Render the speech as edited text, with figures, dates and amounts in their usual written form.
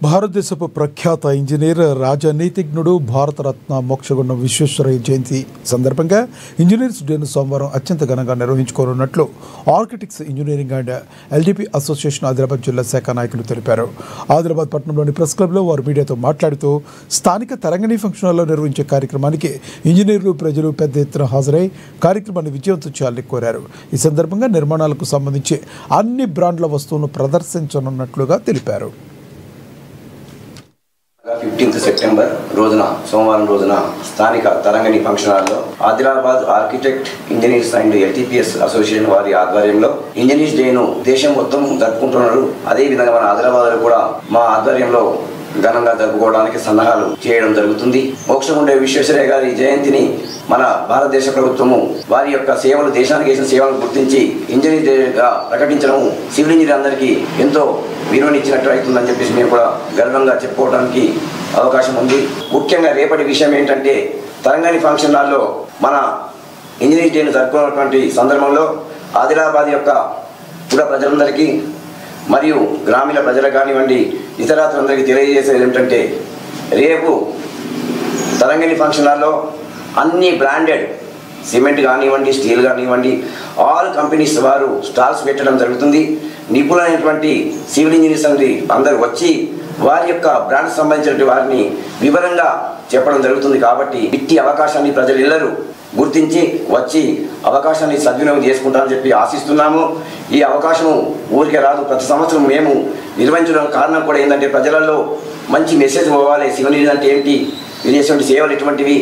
భారతదేశపు ప్రఖ్యాత ఇంజనీర్ రాజనీతిజ్ఞుడు భారతరత్న మోక్షగుండం విశ్వేశ్వరయ్య జయంతి సందర్భంగా ఇంజనీర్స్ డేను సోమవారం అత్యంత ఘనంగా నిర్వహించుకోనున్నట్లు architects engineering and LDP association Adilabad జిల్లా శాఖ నాయకులు తెలిపారు. ఆదిలాబాద్ పట్టణంలోని ప్రెస్ క్లబ్లో వారు మీడియాతో మాట్లాడుతూ స్థానిక తరంగిణి ఫంక్షన్ హాల్లో నిర్వహించే కార్యక్రమానికి ఇంజనీర్లు ప్రజలు పెద్ద ఎత్తున హాజరై కార్యక్రమాన్ని విజయవంతం చేయాలని కోరారు. ఈ సందర్భంగా నిర్మాణాలకు సంబంధించి అన్ని బ్రాండ్ల వస్తువులను ప్రదర్శించనున్నట్లుగా తెలిపారు. 15th సెప్టెంబర్ రోజున సోమవారం రోజున స్థానిక తరంగిణి ఫంక్షన్ హాల్లో Adilabad architect engineers and LTPS association వారి ఆధ్వర్యంలో ఇంజనీర్స్ డేను దేశం మొత్తం జరుపుకుంటున్నారు. అదే విధంగా మన ఆదిలాబాద్లో కూడా మా ఆధ్వర్యంలో ఘనంగా జరుపుకోవడానికి సన్నాహాలు చేయడం జరుగుతుంది. మోక్షగుండం విశ్వేశ్వరయ్య గారి జయంతిని మన భారతదేశ ప్రభుత్వము వారి యొక్క సేవలు, దేశానికి చేసిన సేవలను గుర్తించి ఇంజనీర్ డేగా ప్రకటించడం సివిల్ ఇంజనీర్ అందరికీ ఎంతో విలువనిచ్చినట్టు అవుతుందని చెప్పేసి మేము కూడా గర్వంగా చెప్పుకోవడానికి అవకాశం ఉంది. ముఖ్యంగా రేపటి విషయం ఏంటంటే తరంగిణి ఫంక్షన్ హాల్లో మన ఇంజనీర్ డేను జరుపుకున్నటువంటి సందర్భంలో ఆదిలాబాద్ యొక్క పుర ప్రజలందరికీ మరియు గ్రామీణ ప్రజలకు కానివ్వండి ఇతరాత్రందరికీ తెలియజేసేది ఏమిటంటే రేపు తరంగిణి ఫంక్షన్ హాల్లో అన్ని బ్రాండెడ్ సిమెంట్ కానివ్వండి, స్టీల్ కానివ్వండి, ఆల్ కంపెనీస్ వారు స్టాల్స్ పెట్టడం జరుగుతుంది. నిపుణులైనటువంటి సివిల్ ఇంజనీర్స్ అండి అందరూ వచ్చి వారి యొక్క బ్రాండ్స్ సంబంధించిన వారిని వివరంగా చెప్పడం జరుగుతుంది. కాబట్టి ఇట్టి అవకాశాన్ని ప్రజలందరూ గుర్తించి వచ్చి అవకాశాన్ని సద్వినియోగం చేసుకుంటారని చెప్పి ఆశిస్తున్నాము. ఈ అవకాశం ఊరికే రాదు. ప్రతి సంవత్సరం మేము నిర్వహించడం కారణం కూడా ఏంటంటే ప్రజలలో మంచి మెసేజ్ పోవాలి. సివిల్ ఇంజనీర్ అంటే ఏంటి, విదేశీ సేవలు ఎటువంటివి